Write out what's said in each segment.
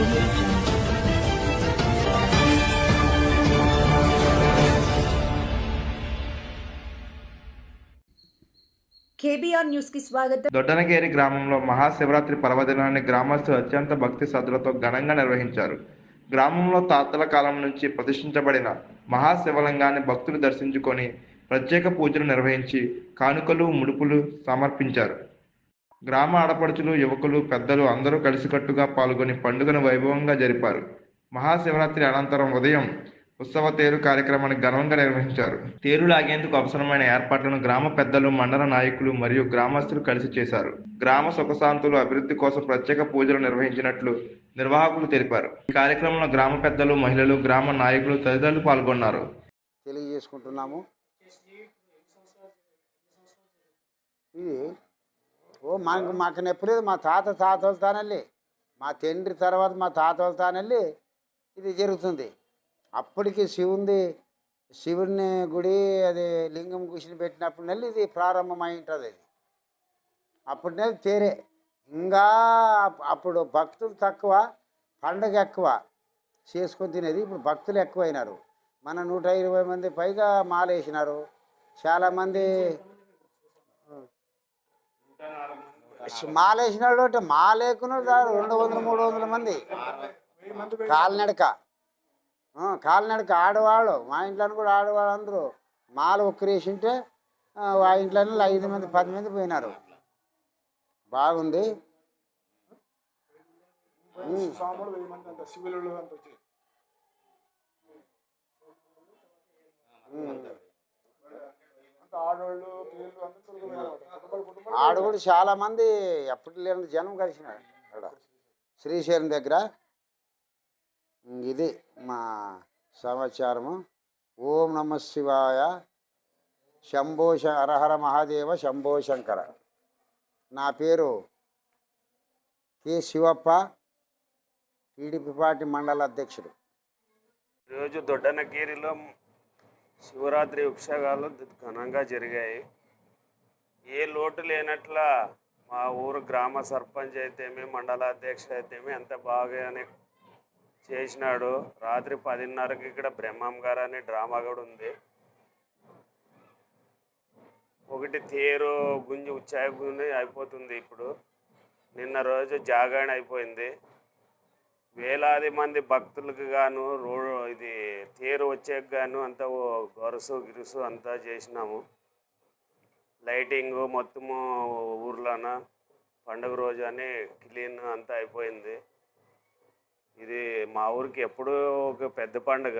audio jungle. KBR news కి స్వాగతం. దొడ్డనగేరి గ్రామంలో మహాశివరాత్రి పర్వదినాన్ని గ్రామస్తులు అత్యంత భక్తి శ్రద్ధలతో ఘనంగా నిర్వహించారు. గ్రామంలో తాతల కాలం నుంచి ప్రతిష్ఠించబడిన మహాశివలింగాన్ని భక్తులు దర్శించుకొని ప్రత్యేక పూజలు నిర్వహించి కానుకలు ముడుపులు సమర్పించారు. గ్రామ ఆడపడుచులు యువకులు పెద్దలు అందరూ కలిసికట్టుగా పాల్గొని పండుగను వైభవంగా జరిపారు. మహాశివరాత్రి అనంతరం ఉదయం ఉత్సవ తేరు కార్యక్రమాన్ని ఘనంగా నిర్వహించారు. తేరు లాగేందుకు అవసరమైన ఏర్పాట్లను గ్రామ పెద్దలు, మండల నాయకులు మరియు గ్రామస్తులు కలిసి చేశారు. గ్రామ సుఖశాంతులు అభివృద్ధి కోసం ప్రత్యేక పూజలు నిర్వహించినట్లు నిర్వాహకులు తెలిపారు. ఈ కార్యక్రమంలో గ్రామ పెద్దలు, మహిళలు, గ్రామ నాయకులు తదితరులు పాల్గొన్నారు. తెలియజేసుకుంటున్నాము. ఇది మాకు నెప్పలేదు. మా తాతలతానెళ్ళి, మా తండ్రి తర్వాత మా తాతలతానెళ్ళి ఇది జరుగుతుంది. అప్పటికి శివుని గుడి అది లింగం కూర్చుని పెట్టినప్పుడు నెల్లి ఇది ప్రారంభమై ఉంటుంది. అది అప్పటి నెల తేరే. ఇంకా అప్పుడు భక్తులు తక్కువ, పండగ ఎక్కువ చేసుకొని తినేది. ఇప్పుడు భక్తులు ఎక్కువైనారు. మన 120 మంది పైగా మాలేసినారు. చాలామంది మాలేసిన వాళ్ళు అంటే మాలేకున్నారు 200-300 మంది కాలినడక ఆడవాళ్ళు. మా ఇంట్లో కూడా ఆడవాళ్ళు అందరూ మాల ఒక్కరేసింటే ఆ ఇంట్లోనే 5 మంది 10 మంది పోయినారు. బాగుంది. ఆడవాళ్ళు చాలా మంది ఎప్పటి లేని జనం కలిసినారు అక్కడ శ్రీశైలం దగ్గర. ఇది మా సమాచారము. ఓం నమ శివాయ. శంభో హరహర మహాదేవ శంభో శంకర. నా పేరు కె శివప్ప, టీడీపీ పార్టీ మండల అధ్యక్షుడు. ఈరోజు దొడ్డనగిరిలో శివరాత్రి ఉత్సవాలు ఘనంగా జరిగాయి. ఏ లోటు లేనట్ల మా ఊరు గ్రామ సర్పంచ్ అయితేమి, మండల అధ్యక్షుడు అయితేమి అంత బాగానే చేసినాడు. రాత్రి 10:30కి ఇక్కడ బ్రహ్మం గారు అని డ్రామా కూడా ఉంది. ఒకటి తేరు గుంజి ఉచ్చాయ గుంజి అయిపోతుంది. ఇప్పుడు నిన్న రోజు జాగరణ అయిపోయింది. వేలాది మంది భక్తులకు గాను ఇది తేరు వచ్చేకి గాను అంతా గొరసు గిరుసు అంతా చేసినాము. లైటింగు మొత్తము ఊర్లోన పండుగ రోజు అని క్లీన్ అంతా అయిపోయింది. ఇది మా ఊరికి ఎప్పుడూ ఒక పెద్ద పండుగ.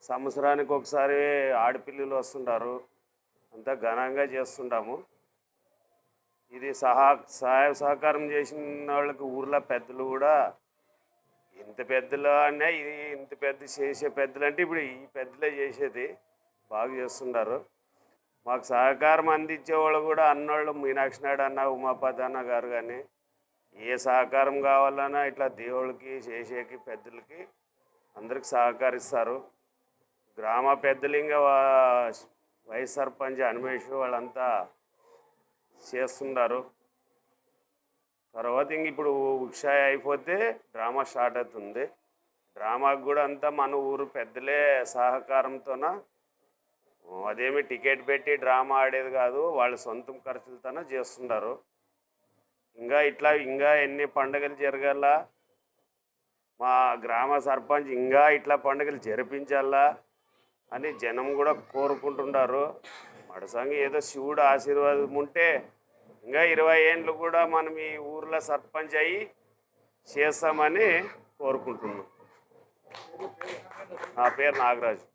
సంవత్సరానికి ఒకసారి ఆడపిల్లలు వస్తుంటారు. అంతా ఘనంగా చేస్తుంటాము. ఇది సహాయ సహకారం చేసిన వాళ్ళకి ఊర్లో పెద్దలు కూడా ఇంత పెద్దలు అనే ఇది ఇంత పెద్ద చేసే పెద్దలు అంటే ఇప్పుడు ఈ పెద్దలే చేసేది బాగా చేస్తుంటారు. మాకు సహకారం అందించే వాళ్ళు కూడా అన్నోళ్ళు మీనాక్షి నాయుడు అన్న, ఉమాపతి అన్న గారు కానీ ఏ సహకారం కావాలన్నా ఇట్లా దేవుళ్ళకి చేసేకి పెద్దలకి అందరికి సహకరిస్తారు. గ్రామ పెద్దలు ఇంకా వైస్ సర్పంచ్ హనుమేష్ వాళ్ళంతా చేస్తున్నారు. తర్వాత ఇంక ఇప్పుడు ఉక్షాయ అయిపోతే డ్రామా స్టార్ట్ అవుతుంది. డ్రామాకు కూడా అంతా మన ఊరు పెద్దలే సహకారంతోన, అదేమి టికెట్ పెట్టి డ్రామా ఆడేది కాదు, వాళ్ళ సొంతం ఖర్చులతోనే చేస్తున్నారు. ఇంకా ఎన్ని పండుగలు జరగాల, మా గ్రామ సర్పంచ్ ఇంకా ఇట్లా పండుగలు జరిపించాలా అని జనం కూడా కోరుకుంటున్నారు. మడసంగి ఏదో శివుడు ఆశీర్వాదం ఉంటే ఇంకా 20 ఏళ్ళు కూడా మనం ఈ ఊర్లో సర్పంచ్ అయ్యి చేస్తామని కోరుకుంటున్నాం. నా పేరు నాగరాజు.